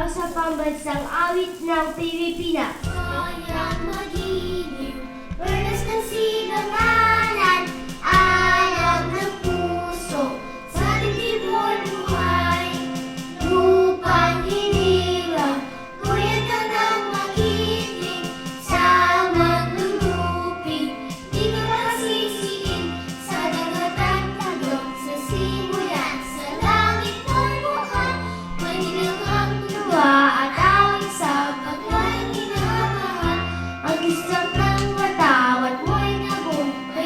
sa pambansang awit ng Pilipinas. Kayang magiliw, perlas ng silanganan, alam ng puso, sa dibdib mo'y buhay. Lupang hinirang, tuyad ka ng magiting, sa maglulupig, di ka masisiin, sa dagat at tagok, sa simulan, sa langit mo'y buhay. May nilagang tuwa at awit sa pagkay minamahal. Ang isang ng watawat mo'y nabuhay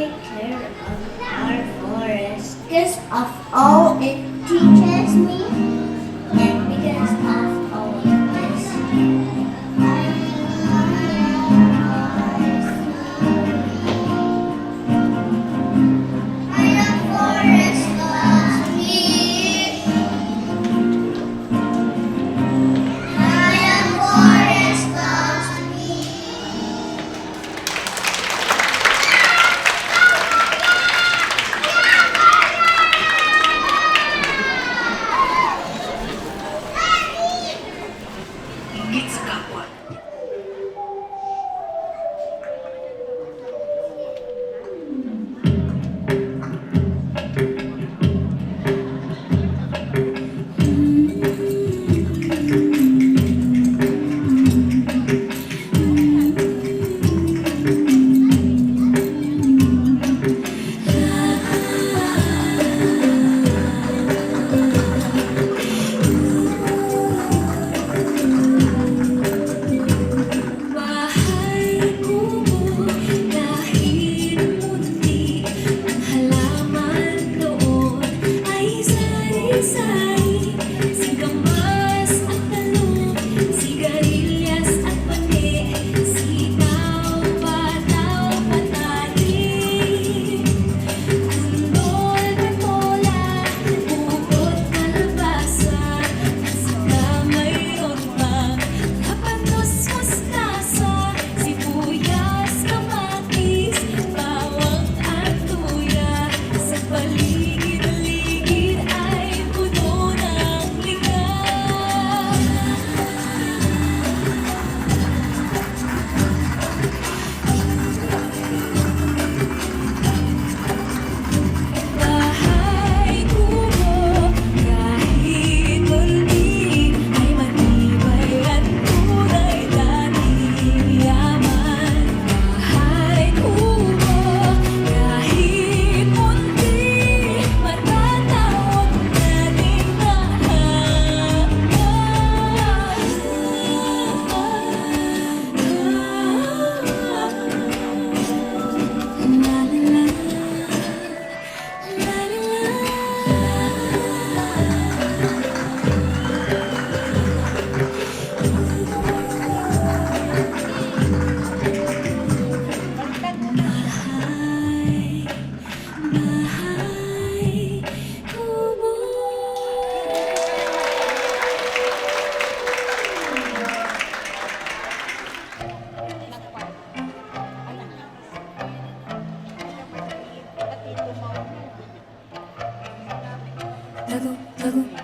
take care of our forest because of all it teaches me and because of all it is. My forest loves me. My forest loves me. Higit sa kapwa. Bahay kubo kahit munti ang halaman doon ay sari-sari, singkamas at talong, sigarilyas at pani, sitaw, pataw, patayin, undol, patola, bukod, kalabasa, at saka mayroon pang kapanos, mustasa, sibuyas, kamatis, bawang at luya. Sa paligid-ligid ay puno ng ligaw. Bahay kubo kahit munti ay matibay at tunay dating yaman. Bahay kubo kahit munti matatawag nating bahay kubo.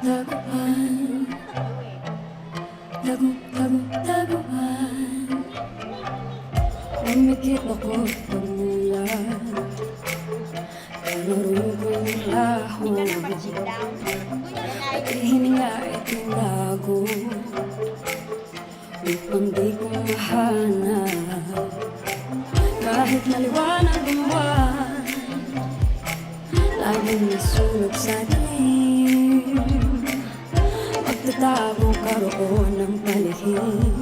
Taguan. Taguan. Umikit ako pagmulan, panurong kong laho, at hininga itong lago, upang di ko mahanap. Kahit maliwanag ang buwan, laging nasunog sa dilim, magtatago karoon ng palihim,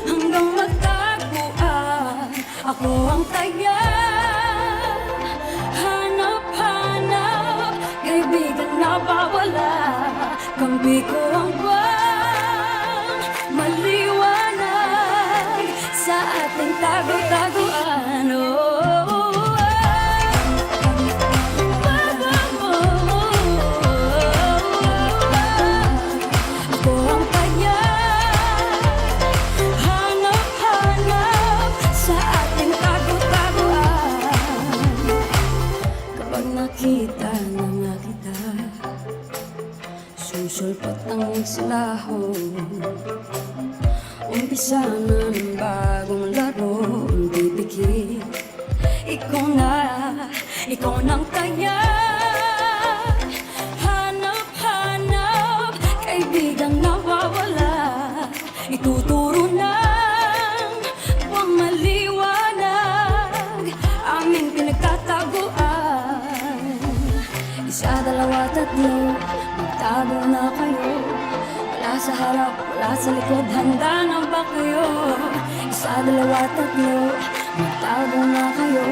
hanggang magtagpuan ako ang taya. Hanap-hanap, kaibigan na bawala, kambi ko ang buwan, maliwanag sa ating tago-taguan. Ako ang taya. Hanap-hanap sa ating tago-taguan. Kapag nakita na nga kita, susulpot ang silahon. Umpisa na ng bagong laro, pipikit. Ikaw nang taya. Hanap-hanap, kaibigang nawawala, ituturo ng buwang maliwanag, aming pinagtataguan. Isa, dalawa, tatlo, magtago na kayo. Wala sa harap, wala sa likod, handa na ba kayo? Isa, dalawa, tatlo, magtago na kayo.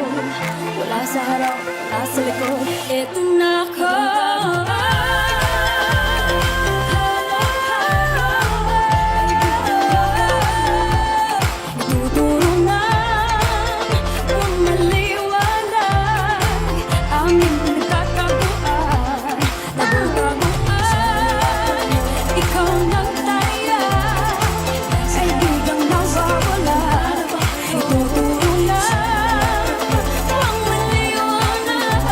Wala sa harap, wala sa likod. Eto na ako. Ituturo na kung maliwanag aming pinagkakabuan. Nagkakabuan, ikaw nang taya, kaibigang nawawala. Ituturo na kung maliwanag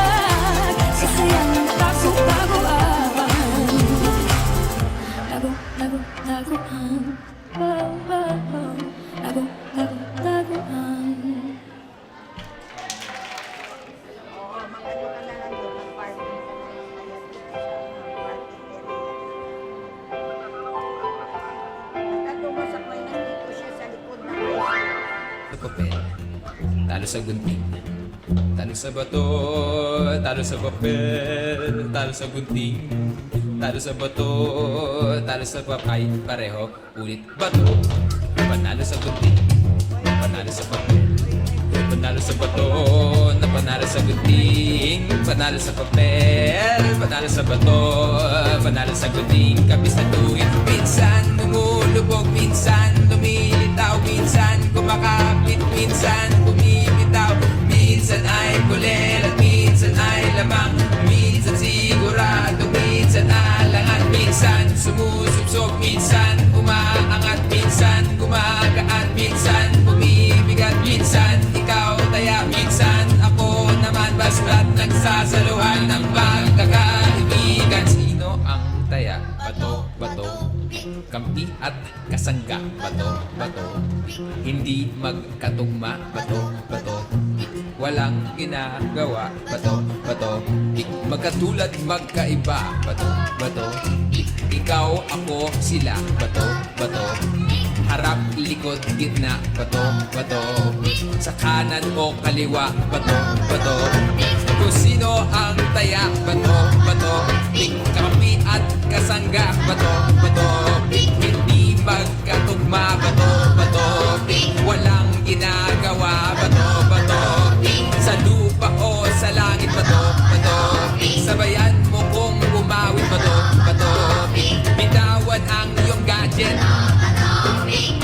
sa sayang nagkakabuan. Lago-lago-lagoan. Lago-lago-lagoan. Sa papel, talo sa gunting. Talo sa bato, talo sa papel, talo sa gunting. Talo sa bato, talo sa papay, pareho, ulit bato. Panalo sa gunting, panalo sa papel. Panalo sa bato, napanalo sa gunting. Panalo sa papel, panalo sa bato, panalo sa gunting. Kapis na tuwid, minsan lumulubog, minsan lumilitaw, minsan kumakapit, minsan bumibitaw. Minsan ay kulel at minsan ay lamang, minsan sigurado, minsan alangan, minsan sumusubsog, minsan umaangat, minsan gumagaan, minsan bumibigat, minsan ikaw taya, minsan ako naman basta't nagsasaluhan ng pagkakaibigan. Sino ang taya? Bato, bato, kampi at kasangga. Bato, bato, hindi magkatugma. Bato, bato, walang ginagawa. Bato, bato, magkatulad, magkaiba. Bato, bato, ikaw, ako, sila. Bato, bato, harap, likod, gitna. Bato, bato, sa kanan o kaliwa. Bato, bato, kung sino ang taya. Bato, bato, kampi at kasangga. Bato, bato, hindi magkatugma. Bato, bato, walang ginagawa. Bato, bato, sa lupa o sa langit. Bato, bato, sabayan mo kung bumawit. Bato, bato, bitawan ang iyong gadget.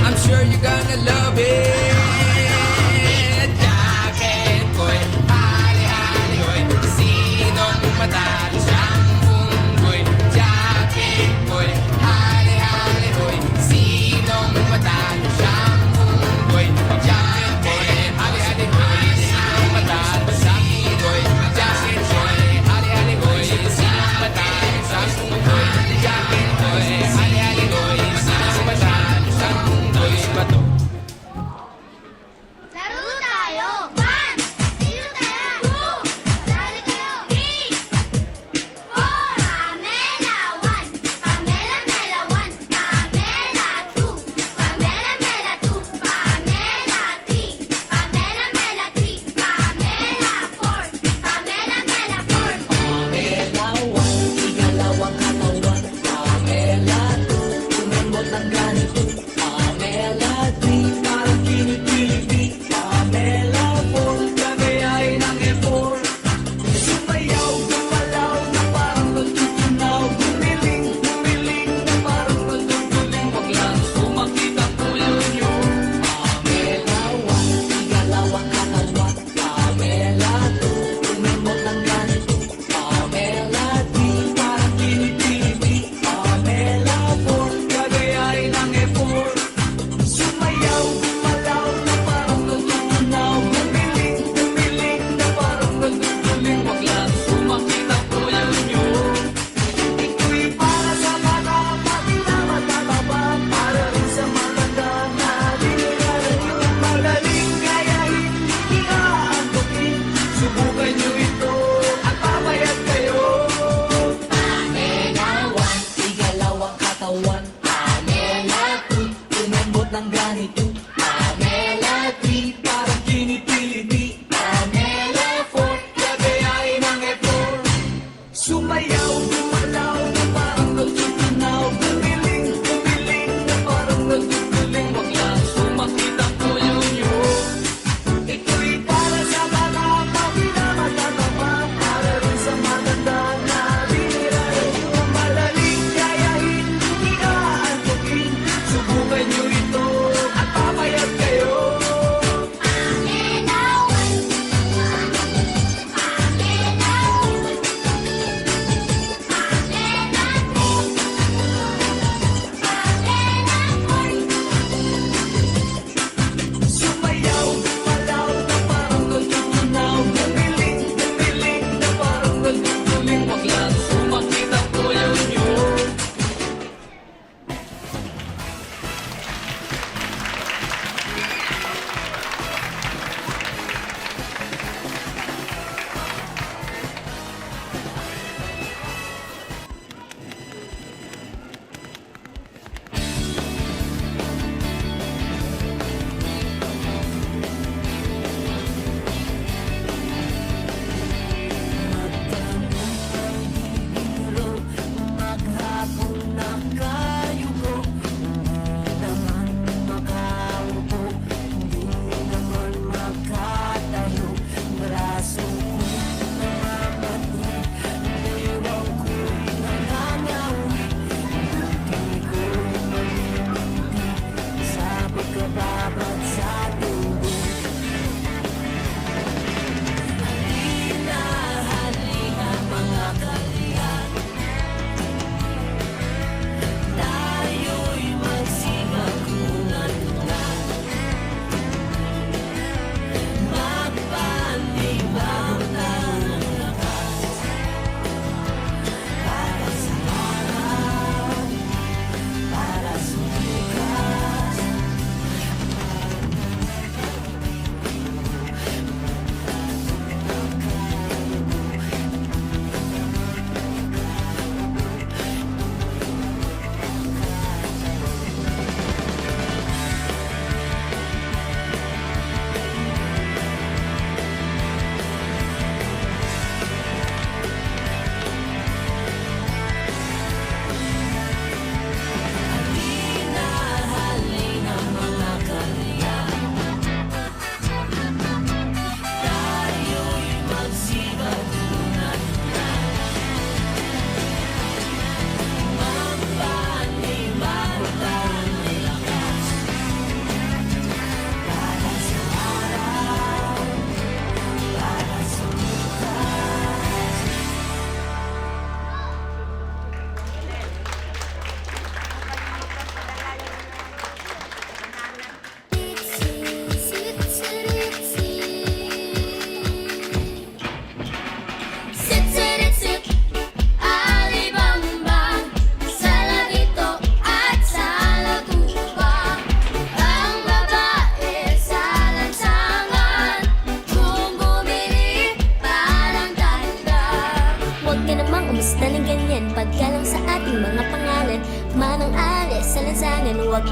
I'm sure you're gonna love it. Jacket ko'y hali-hali ko'y sinong matalo siyang unggoy. Jacket ko'y hali-hali ko'y sinong matalo siyang unggoy. Jacket ko'y hali-hali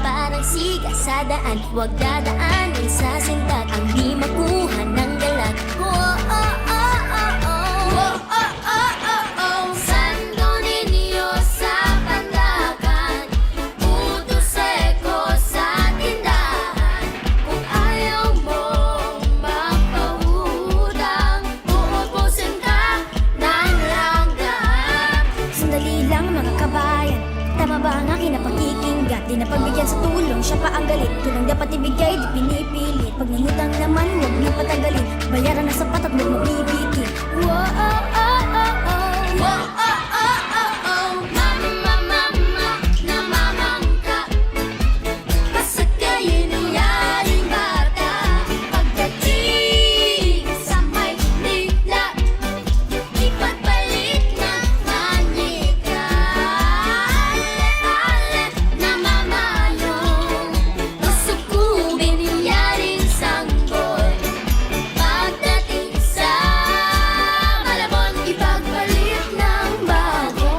parang siga sa daan. Huwag dadaanin sa sindak ang di makuha ng galat. Oh, oh, oh, oh, oh. Oh, oh, oh, oh, oh. Santo Niño sa Pandakan, puto seko sa tindahan. Kung ayaw mong magpahudang, uubusin ka ng langgam. Sandali lang mga kabayan, tama ba ang aking napakikinggan? Di na pagbigyan sa tulong, siya pa ang galit. Tulang dapat ibigay, di pinipilit. Pag nangutang naman, huwag niyo patagalin. Bayaran na sapat at huwag mabibitin. Whoa, oh, oh, oh, oh. Whoa, oh, oh, oh, oh. Mama, mama, namamangka. Pasakayin ang yaring bata. Pagdating sa Maynila, ipagpalit na manika. Ale, namamayong. Pasukubin ang yaring sanggol. Pagdating sa Malabon, ipagpalit ng bago.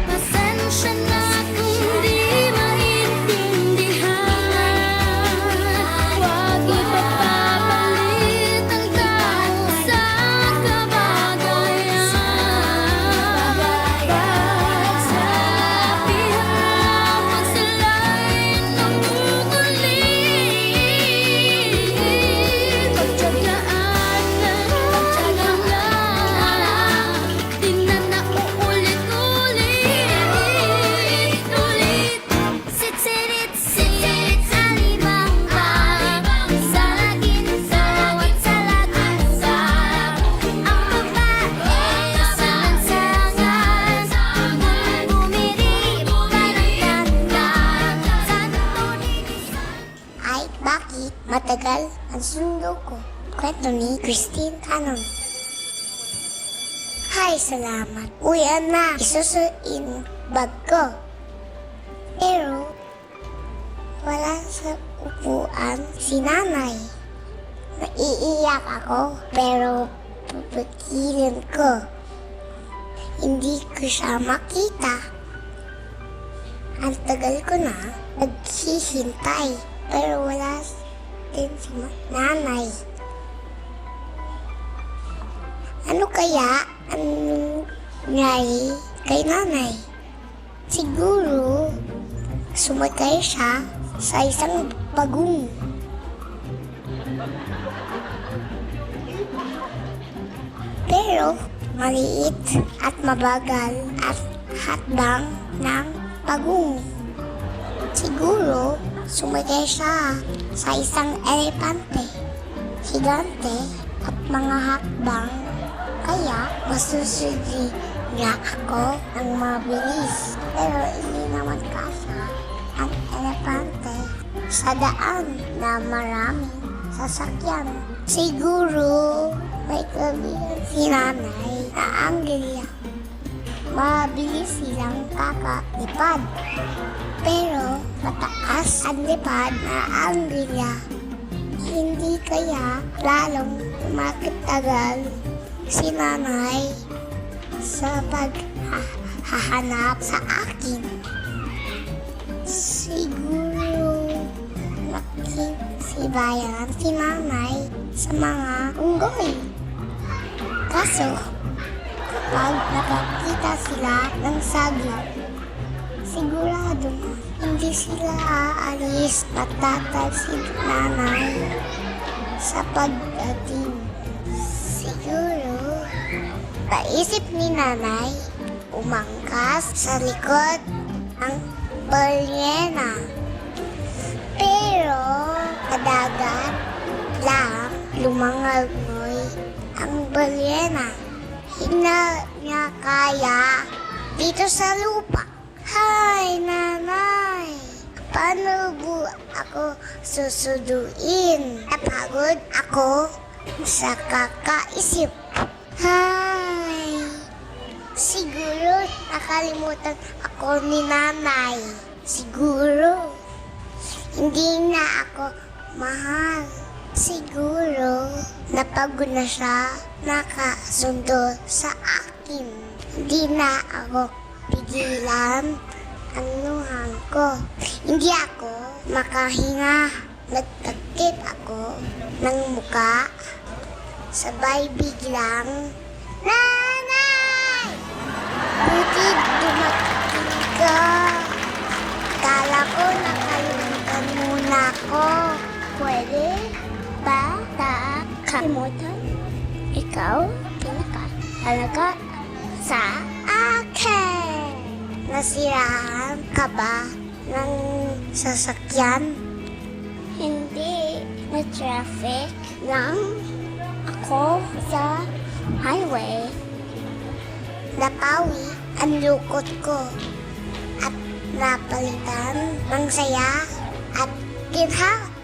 Pasensya na kung di maintindihan. Huwag ipagpapalit ang tao sa kabagayan. Pagsabihan, pagsalain ng ulit. Pagtsagaan lang, di na nauulit-ulit. Sit-sit-sit, alibang-bang, salagin-saw at salat-usap. Ang babae sa lansangan, bumirip parang tandang. Santo Niño. Ay, bakit? Matagal ang sundo ko. Kwento ni Christine Canon. Hay, salamat. Uyan na. Isusuin bag ko. Pero, wala sa upuan si nanay. Naiiyak ako, pero pupukilin ko. Hindi ko siya makita. Ang tagal ko na naghihintay, pero wala din si nanay. Ano kaya ang nangyari kay nanay? Siguro, sumakay siya sa isang bagong. Pero, maliit at mabagal at hatbang ng bagong. Siguro, sumakay siya sa isang elepante, higante at mga hakbang. Kaya, masusudi niya ako ng mabilis. Pero hindi naman kasya ang elepante sa daan na maraming sasakyan. Siguro, may kabihan si nanay na Anglia. Mabilis silang kakalipad. Pero mataas ang lipad na Anglia. Hindi kaya lalong makitagal si nanay sa paghahanap sa akin. Siguro makisibayan si nanay sa mga unggoy. Kaso, kapag nakakita sila ng saging, sigurado hindi sila aalis at tatag si nanay sa pagdating. Siguro, naisip ni nanay umangkas sa likod ng balyena. Pero, kadagat lang lumangagoy ang balyena. Hindi niya kaya dito sa lupa. Hay, nanay! Paano po ako susuduin? Napagod ako sa kakaisip. Hay! Siguro nakalimutan ako ni nanay. Siguro hindi na ako mahal. Siguro napagod na siya nakasundo sa akin. Hindi na ako pigilan anuhan ko. Hindi ako makahinga. Nagtakip ako ng muka. Sabay biglang, Nanay! Buti dumating ka. Kala ko nakalimutan muna ako. Pwede ba kalimutan? Ikaw, pinaka-halaga sa akin. Nasiraan ka ba ng sasakyan? Hindi. Na-traffic lang ako sa highway. Napawi ang lukot ko at napalitan ng saya at ginhawa.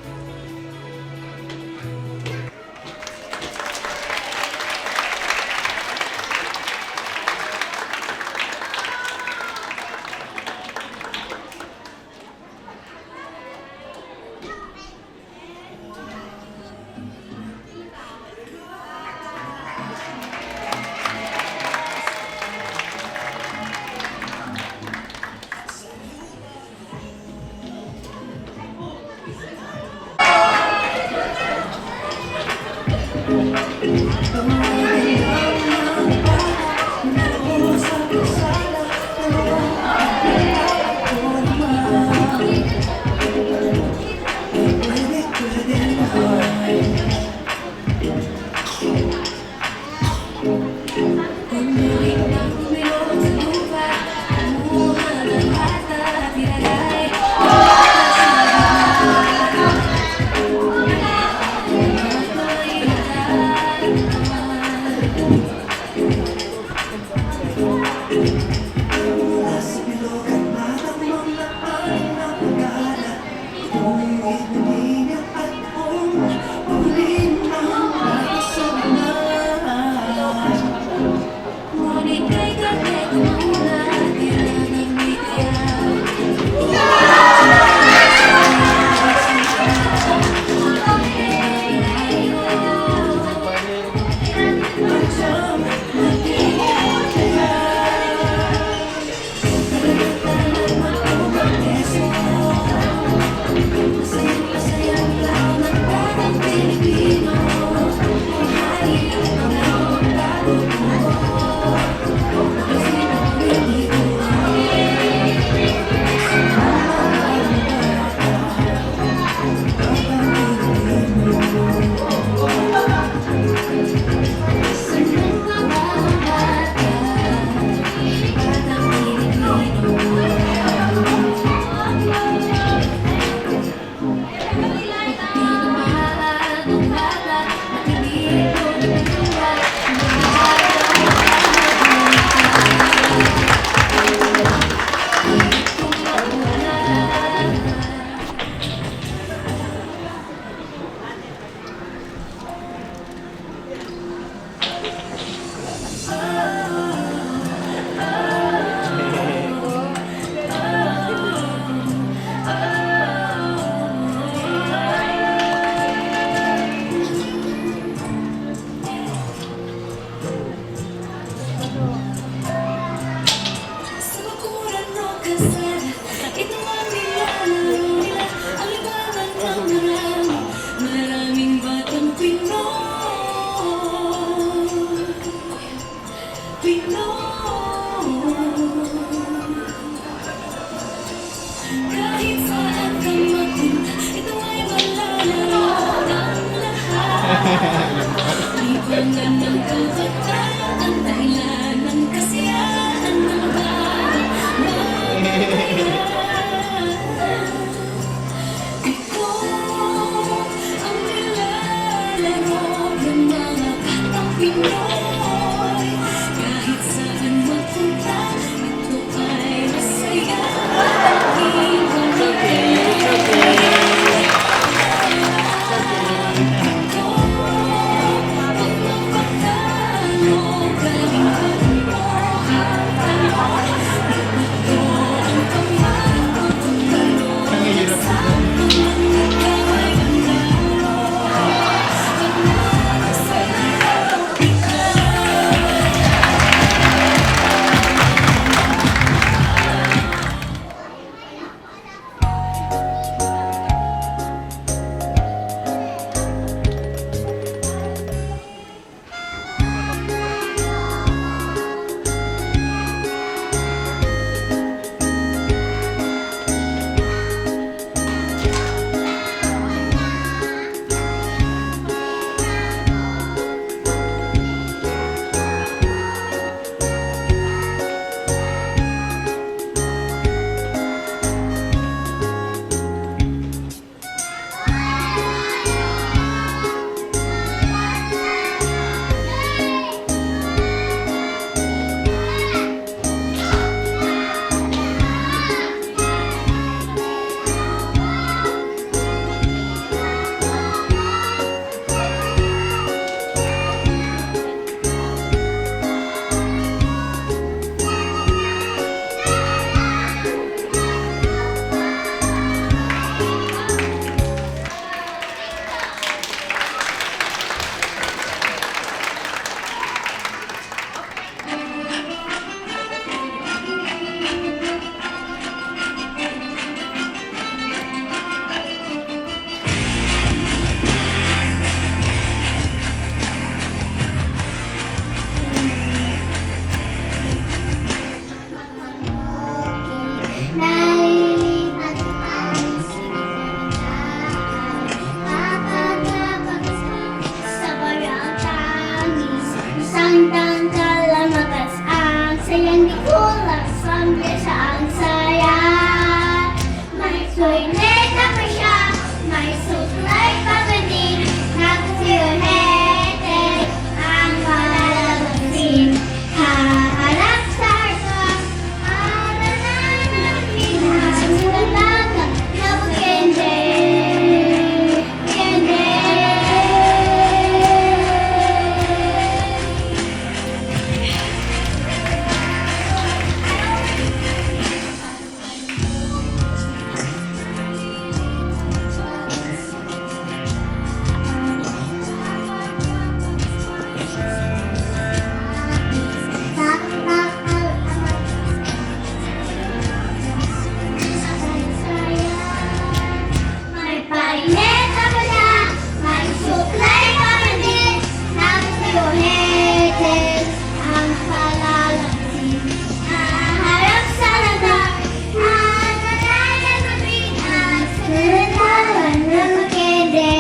Ang tangkal ang matas, ang sayang di kulang, sambil sa ang saya. May soyneta pa siya, may suklay pa ganing, nagsiyohete, ang malalagsin. Haharap sa harap, arananin, hasulalaga, nabukende, kende. May paineta pa siya, may suklay pa din, nagsiyohete, ang palalagsin. Haharap sa lagar, ang kalayan mabing, ang sinataran na makende.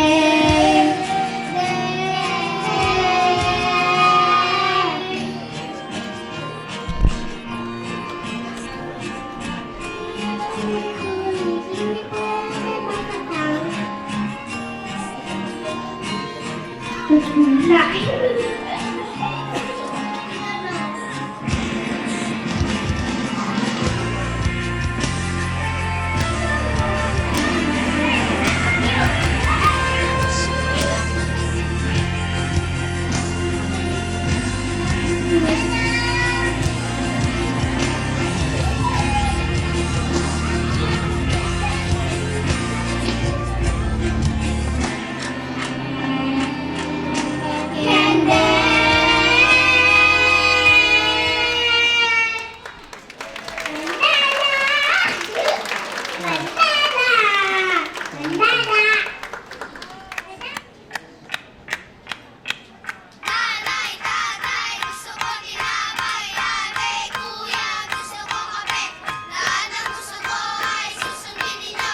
Nanay, tatay, gusto ko tinapay. Ate, kuya, gusto ko kape. Lahat ng gusto ko ay susundin ninyo.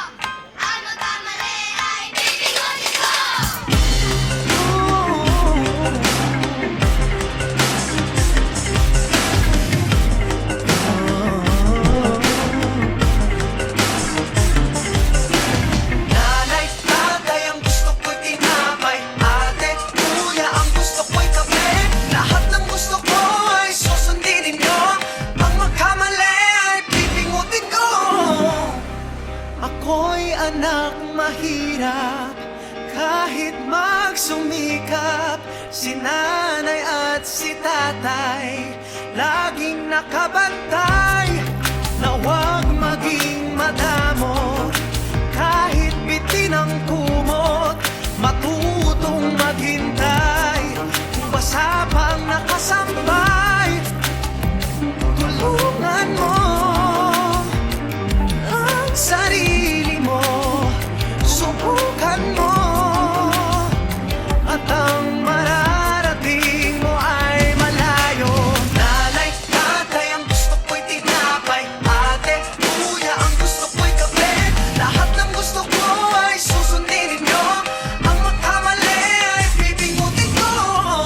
Ang magkamali ay pipigutin ko. Nanay, tatay, ang gusto ko'y tinapay. Ate, kuya, ang gusto ko'y kape. Lahat ng gusto ko ay susundin ninyo. Ang magkamali ay pipingutin ko. Ako'y anak mahirap, kahit magsumikap. Si nanay at si tatay laging nakabantay na huwag maging madamo. Kahit bitin ang kumot, matutong maghintay. Kung basa pang nakasampay, tulungan mo ang sarili mo. Subukan mo, at ang mararating mo ay malayo. Nanay, tatay, ang gusto ko'y tinapay. Ate, kuya, ang gusto ko'y kape. Lahat ng gusto ko ay susundin ninyo. Ang magkamali ay pipingutin ko.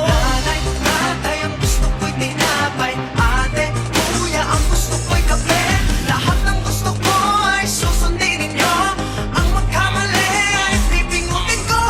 Nanay, tatay, ang gusto ko'y tinapay. Ate, kuya, ang gusto ko'y kape. Lahat ng gusto ko ay susundin ninyo. Ang magkamali ay pipingutin ko.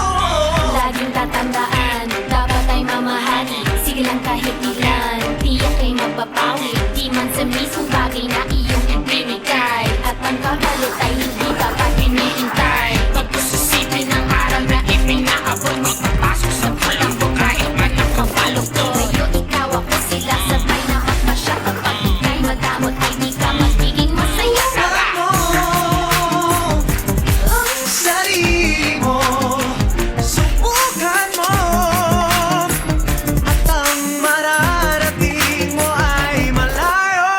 Laging tatandaan, dapat ay mamahali. Sige lang kahit ilan, tiyak ay mapapawi. Di man sa mismong bagay na iyong ibinigay. At ang kapalit ay hindi dapat hinihintay. Pagpususipin ang aral na ipinaabot, magpapasok sa pulambo kahit man ang kapalog ko. Ngayon ikaw ako sila, sabay na magpasya. Kapag ika'y madamot ay di ka magiging masaya. Subukan mo ang sarili mo. Subukan mo, at ang mararating mo ay malayo.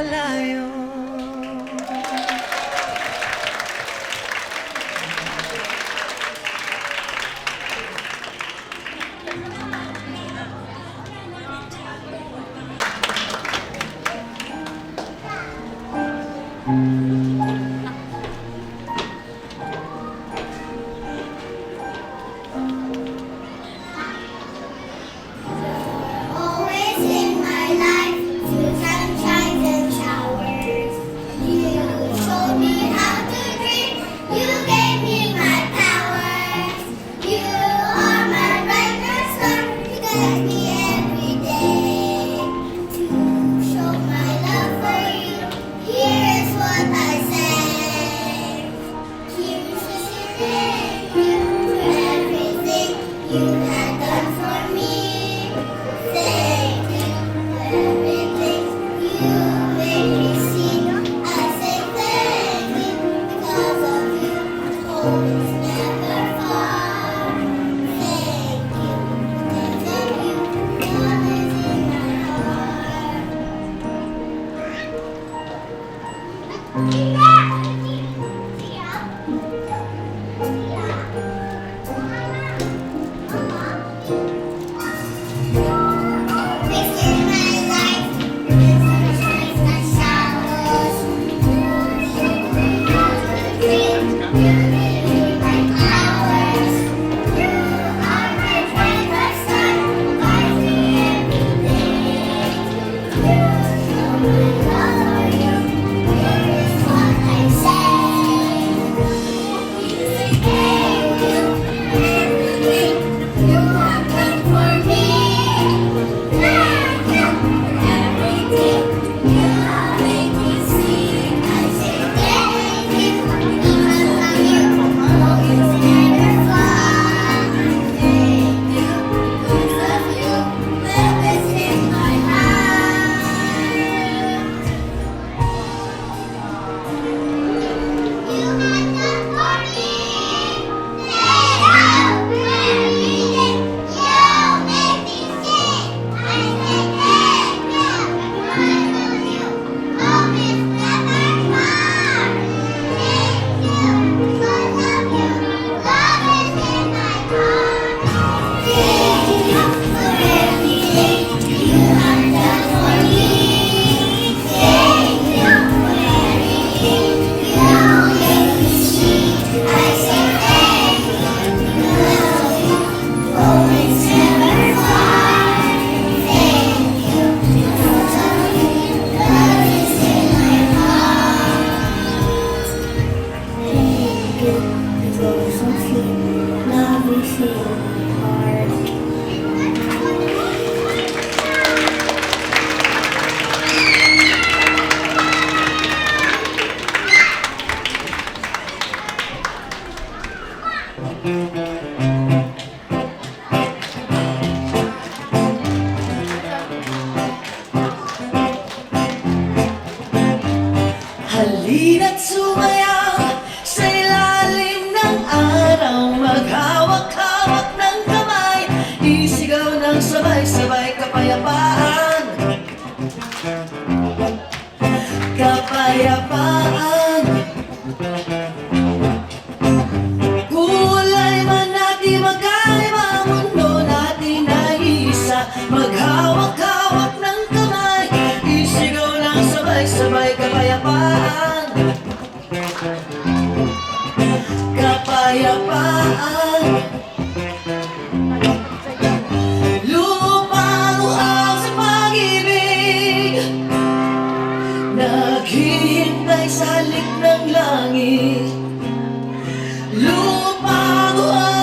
malayo. Always in my life, through sunshines and showers. You showed me how to dream. You gave me my powers. You are my brightest star. You guide me every day. To show my love for you, here's what I say. Here's to thank you for everything you have done for me. Thank you for everything you made me see. I say thank you because of you. Always never far. Thank you because of you. Love is in my heart. Always in my life, through sunshines and shadows. You showed me how to dream. You gave me my powers. You are my brightest star. Guide me every day. You show my love for you. Here is what I say. Thank you for everything you have done for me. Thank you for everything you have made me see. I say thank you because of you. Always never far. Thank you because of you. Love is in my heart. You have done for me. Thank you for everything you made me see. I say thank you because of you. Always never far. Thank you because of you. Love is in my heart. Thank you for everything you have done for me. Thank you for everything you made me see. I say thank you because of you. Always never far. Thank you because of you. Love is in my heart. Thank you because of you. Love is in my heart. Halina't sumayaw sa ilalim ng araw. Maghawak-hawak ng kamay, isigaw ng sabay-sabay kapayapaan. Kapayapaan. Kulay man natin magkaiba, mundo natin ay isa. Maghawak-hawak ng kamay, isigaw ng sabay-sabay kapayapaan. Kapayapaan. Lumaluhaw sa pag-ibig, naghihintay sa halik ng langit. Lumaluhaw